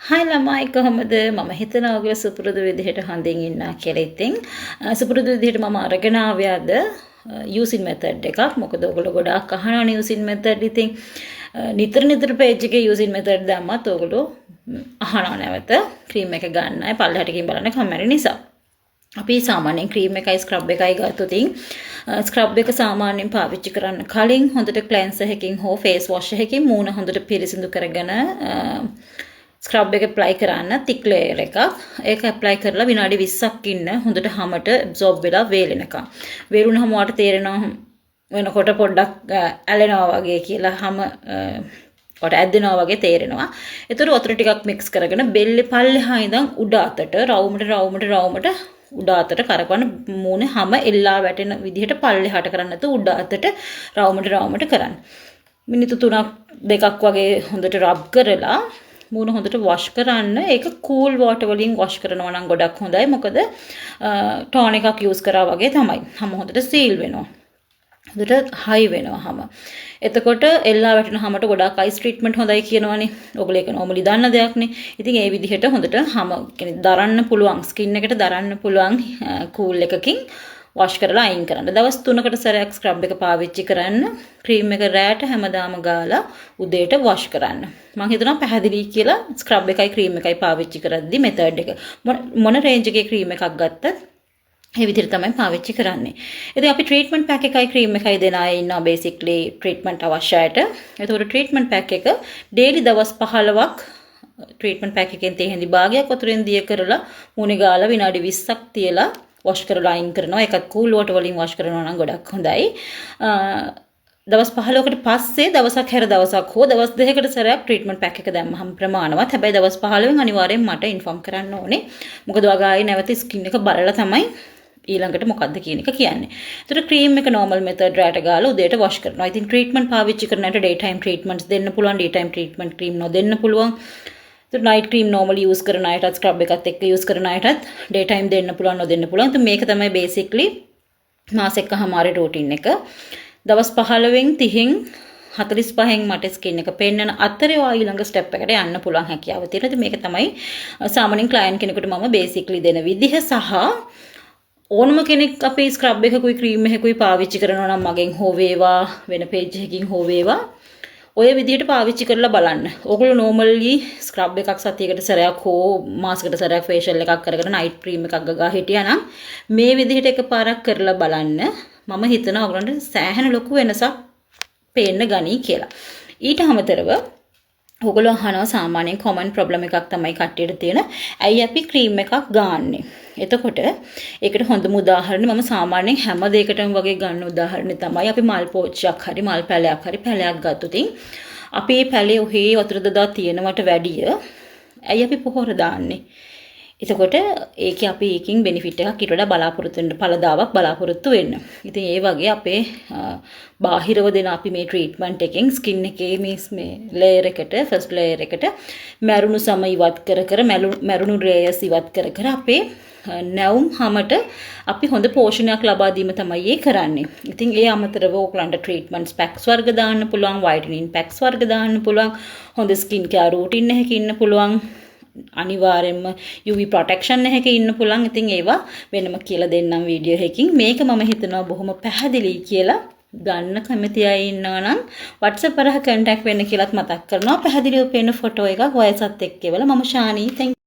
හයි ළමයි කොහොමද මම හිතනවා ඔයගොල්ලෝ සුපුරුදු විදිහට හොඳින් ඉන්නා කියලා. ඉතින් සුපුරුදු විදිහට මම අරගෙන ආවේ අද using method එකක්. මොකද ඔයගොල්ලෝ ගොඩාක් අහනවනේ using method. ඉතින් නිතර page එකේ using method දැම්මත් ඔයගොල්ලෝ අහනවා නැවත ක්‍රීම් එක ගන්නයි පල්ලෙහාටකින් බලන්න කම්මැලි නිසා. අපි සාමාන්‍යයෙන් ක්‍රීම් එකයි ස්ක්‍රබ් එකයි ගත්තොත් ස්ක්‍රබ් එක සාමාන්‍යයෙන් පාවිච්චි කරන්න කලින් හොඳට ක්ලෙන්සර් එකකින් හෝ ෆේස් වොෂ් එකකින් මූණ හොඳට පිරිසිදු කරගෙන ස්ක්‍රබ් එක ඇප්ලයි කරන්න තික් ලේයර් එකක්. ඒක ඇප්ලයි කරලා විනාඩි 20ක් ඉන්න හොඳට හැමට ඇබ්සෝබ් වෙලා වේලෙනකම්. වේලුනහම ඔයාලට තේරෙනවා වෙනකොට පොඩ්ඩක් ඇලෙනවා වගේ කියලා හැම ඔයාලට ඇද්දෙනවා වගේ තේරෙනවා. ඒතර වතුර ටිකක් මික්ස් කරගෙන බෙල්ලේ පල්ලෙහා ඉඳන් උඩ අතට රවුමට උඩ අතට කරපන මූණේ හැම එල්ලා වැටෙන විදිහට පල්ලෙහාට කරන්න නැතුව උඩ අතට රවුමට කරන්න. මිනිත්තු 3-2ක් වගේ හොඳට රබ් කරලා මූණ හොඳට වොෂ් කරන්න. ඒක කූල් වෝටර් වලින් වොෂ් කරනවා නම් ගොඩක් හොඳයි. මොකද ටෝන් එකක් යූස් කරා වගේ තමයි. හැම හොඳට සීල් වෙනවා. හොඳට හයි වෙනවා හැම. එතකොට එල්ලා වැටෙන හැමට ගොඩක් අයිස් ට්‍රීට්මන්ට් හොඳයි කියනවනේ. ඔයගොල්ලෝ ඒක නෝමලි දන්න දෙයක්නේ. ඉතින් ඒ විදිහට හොඳට හැම කියන්නේ දරන්න පුළුවන් ස්කින් එකට දරන්න පුළුවන් කූල් එකකින් වොෂ් කරලා අයින් කරන්න. දවස් 3කට සැරයක් ස්ක්‍රබ් එක පාවිච්චි කරන්න. ක්‍රීම් එක රැට හැමදාම ගාලා උදේට වොෂ් කරන්න. මම හිතනවා පැහැදිලි කියලා ස්ක්‍රබ් එකයි ක්‍රීම් එකයි පාවිච්චි කරද්දි මෙතඩ් එක මොන රේන්ජ් එකේ ක්‍රීම් එකක් ගත්තත් ඒ විදිහට තමයි පාවිච්චි කරන්නේ. ඉතින් අපි ට්‍රීට්මන්ට් පැක් එකයි ක්‍රීම් එකයි දෙන අය ඉන්නවා බේසික්ලි ට්‍රීට්මන්ට් අවශ්‍යයට. ඒතකොට ට්‍රීට්මන්ට් පැක් එක ඩේලි දවස් 15ක් ට්‍රීට්මන්ට් පැක් එකෙන් තේ භාගයක් වතුරෙන් දිය කරලා මුණේ ගාලා විනාඩි 20ක් තියලා වොෂ් කරලා අයින් කරනවා. ඒකත් කූල් වෝටර් වලින් වොෂ් කරනවා නම් ගොඩක් හොඳයි. දවස් 15කට පස්සේ දවසක් හැර දවසක් හෝ දවස් 2කට සැරයක් ට්‍රීට්මන්ට් පැක් එක දැම්මහම ප්‍රමාණවත්. හැබැයි දවස් 15න් අනිවාර්යෙන් මට ඉන්ෆෝම් කරන්න ඕනේ. මොකද ඔයාගේ නැවත ස්කින් එක බලලා තමයි ඊළඟට මොකද්ද කියන එක කියන්නේ. ඒතර ක්‍රීම් එක normal method රැට ගාලා උදේට වොෂ් කරනවා. ඉතින් ට්‍රීට්මන්ට් පාවිච්චි කරනට day time treatments දෙන්න පුළුවන්. day time treatment ක්‍රීම් නොදෙන්න පුළුවන්. ඒතර night cream normally use කරන අයටත් scrub එකත් එක්ක use කරන අයටත් day time දෙන්න පුළුවන් නොදෙන්න පුළුවන්. ඉතින් මේක තමයි basically මාසෙකමාරේ routine එක. දවස් 15න් 30න් 45න් මට ස්කින් එක පෙන්නන අතරේ ඔය ඊළඟ ස්ටෙප් එකට යන්න පුළුවන් හැකියාව තියෙනවා. ඉතින් මේක තමයි සාමාන්‍යයෙන් ක්ලයන්ට් කෙනෙකුට මම basically දෙන විදිහ සහ ඕනම කෙනෙක් අපේ ස්ක්‍රබ් එකකුයි ක්‍රීම් එකකුයි පාවිච්චි කරනවා නම් මගෙන් හෝ වේවා වෙන page එකකින් හෝ වේවා ඔය විදිහට පාවිච්චි කරලා බලන්න. ඕගොල්ලෝ normally ස්ක්‍රබ් එකක් සතියකට සැරයක් හෝ මාසයකට සැරයක් facial එකක් කරගෙන night cream එකක් ගගා හිටියා නම් මේ විදිහට එකපාරක් කරලා බලන්න. මම හිතනවා ඔයගොල්ලන්ට සෑහෙන ලොකු වෙනසක් පේන්න ගනී කියලා. ඊට අමතරව ඔයගොල්ලෝ අහනවා සාමාන්‍යයෙන් common problem එකක් තමයි කට්ටියට තියෙන. ඇයි අපි ක්‍රීම් එකක් ගාන්නේ? එතකොට ඒකට හොඳම උදාහරණය මම සාමාන්‍යයෙන් හැම දෙයකටම වගේ ගන්න උදාහරණය තමයි අපි මල් පෝච්චියක් හරි මල් පැලයක් ගත්තොත් අපි මේ පැලේ ඔහේ වතුර දදා තියෙනවට වැඩිය ඇයි අපි පොහොර දාන්නේ? එතකොට ඒකේ අපි එකකින් බෙනිෆිට් එකක් ඊට වඩා බලාපොරොත්තු වෙන්න පළදාවක් බලාපොරොත්තු වෙන්න. ඉතින් ඒ වගේ අපේ බාහිරව දෙන අපි මේ ට්‍රීට්මන්ට් එකෙන් ස්කින් එකේ මේ ලේයර් එකට ෆස්ට් ලේයර් එකට මැරුණු සම ඉවත් කර මැරුණු රේයස් ඉවත් කර අපේ නැවුම් හැමට අපි හොඳ පෝෂණයක් ලබා දීම තමයි ඒ කරන්නේ. ඉතින් ඒ අමතරව ඕගලන්ට ට්‍රීට්මන්ට්ස් පැක්ස් වර්ග දාන්න පුළුවන්, වයිටනින් පැක්ස් වර්ග දාන්න පුළුවන්, හොඳ ස්කින් කෙයාර් රූටින් එකක ඉන්න පුළුවන්. අනිවාර්යෙන්ම UV protection එකක ඉන්න පුළුවන්. ඉතින් ඒවා වෙනම කියලා දෙන්නම් වීඩියෝ එකකින්. මේක මම හිතනවා බොහොම පැහැදිලි කියලා ගන්න කැමති අය ඉන්නවා නම් WhatsApp කරා contact වෙන්න කියලාත් මතක් කරනවා. පැහැදිලිව පේන ෆොටෝ එකක් වයසත් එක්ක එවලා මම ශානි